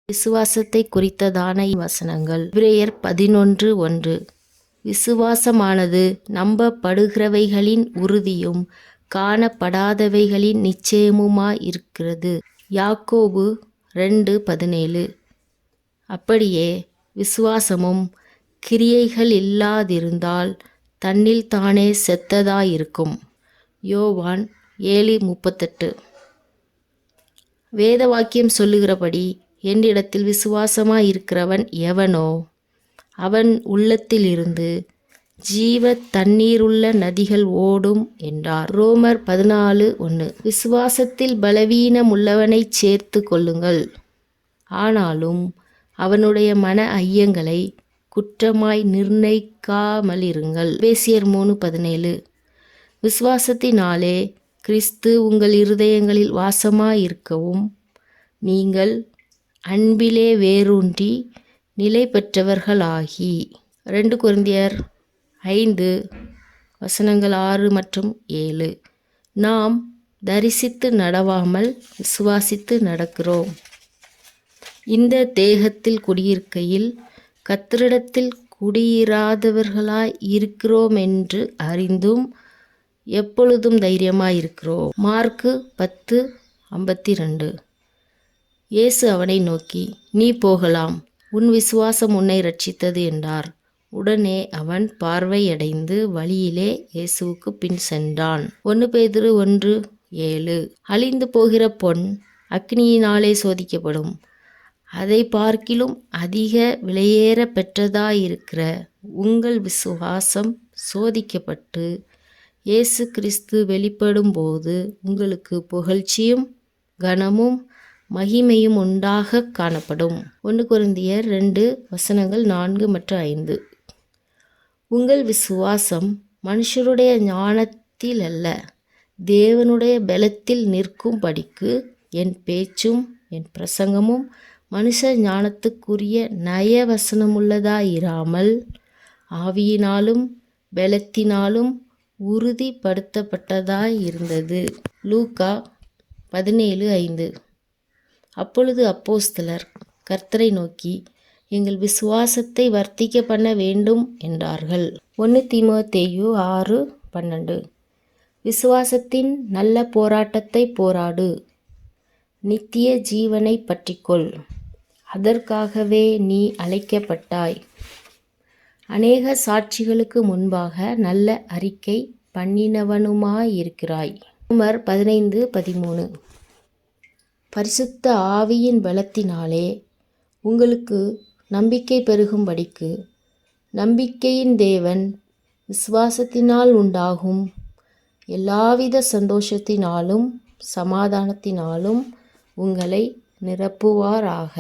விசுவாசத்தை குறித்ததான வசனங்கள். எபிரேயர் 11:1. விசுவாசமானது நம்பப்படுகிறவைகளின் உறுதியும் காணப்படாதவைகளின் நிச்சயமுமாயிருக்கிறது. யாக்கோபு 2:17. அப்படியே விசுவாசமும் கிரியைகள் இல்லாதிருந்தால் தன்னில் தானே செத்ததாயிருக்கும். யோவான் 7:38. வேத வாக்கியம் சொல்லுகிறபடி என்னிடத்தில் விசுவாசமாயிருக்கிறவன் எவனோ அவன் உள்ளத்திலிருந்து ஜீவ தண்ணீருள்ள நதிகள் ஓடும் என்றார். ரோமர் 14:1. விசுவாசத்தில் பலவீனமுள்ளவனைச் சேர்த்து கொள்ளுங்கள், ஆனாலும் அவனுடைய மன ஐயங்களை குற்றமாய் நிர்ணயிக்காமலிருங்கள். எபேசியர் 3:17. விசுவாசத்தினாலே கிறிஸ்து உங்கள் இருதயங்களில் வாசமாயிருக்கவும் நீங்கள் அன்பிலே வேரூன்றி நிலை பெற்றவர்களாகி. 2 கொரிந்தியர் 5:6 மற்றும் 7. நாம் தரிசித்து நடவாமல் விசுவாசித்து நடக்கிறோம். இந்த தேகத்தில் குடியிருக்கையில் கர்த்தரிடத்தில் குடியிராதவர்களாய் இருக்கிறோமென்று அறிந்தும் எப்பொழுதும் தைரியமாயிருக்கிறோம். மார்க்கு 10:52. இயேசு அவனை நோக்கி, நீ போகலாம், உன் விசுவாசம் உன்னை இரட்சித்தது என்றார். உடனே அவன் பார்வையடைந்து வழியிலே இயேசுவுக்கு பின் சென்றான். 1 பேதுரு 1:7. அழிந்து போகிற பொன் அக்கினியினாலே சோதிக்கப்படும். அதை பார்க்கிலும் அதிக விலையேற பெற்றதாயிருக்கிற உங்கள் விசுவாசம் சோதிக்கப்பட்டு இயேசு கிறிஸ்து வெளிப்படும்போது உங்களுக்கு புகழ்ச்சியும் கனமும் மகிமையும் உண்டாக காணப்படும். 1 கொரிந்தியர் 2:4 மற்றும் 5. உங்கள் விசுவாசம் மனுஷருடைய ஞானத்தில் அல்ல, தேவனுடைய பலத்தில் நிற்கும்படிக்கு என் பேச்சும் என் பிரசங்கமும் மனுஷ ஞானத்துக்குரிய நயவசனமுள்ளதாயிராமல் ஆவியினாலும் பலத்தினாலும் உறுதிப்படுத்தப்பட்டதாயிருந்தது. லூக்கா 17:5. அப்பொழுது அப்போஸ்தலர் கர்த்தரை நோக்கி, எங்கள் விசுவாசத்தை வர்த்திக்க பண்ண வேண்டும் என்றார்கள். 1 தீமோத்தேயு 6:12. விசுவாசத்தின் நல்ல போராட்டத்தை போராடு, நித்திய ஜீவனை பற்றிக்கொள், அதற்காகவே நீ அழைக்கப்பட்டாய். அநேக சாட்சிகளுக்கு முன்பாக நல்ல அறிக்கை பண்ணினவனுமாயிருக்கிறாய். ரோமர் 15:13. பரிசுத்த ஆவியின் பலத்தினாலே உங்களுக்கு நம்பிக்கை பெருகும்படிக்கு நம்பிக்கையின் தேவன் விசுவாசத்தினால் உண்டாகும் எல்லாவித சந்தோஷத்தினாலும் சமாதானத்தினாலும் உங்களை நிரப்புவாராக.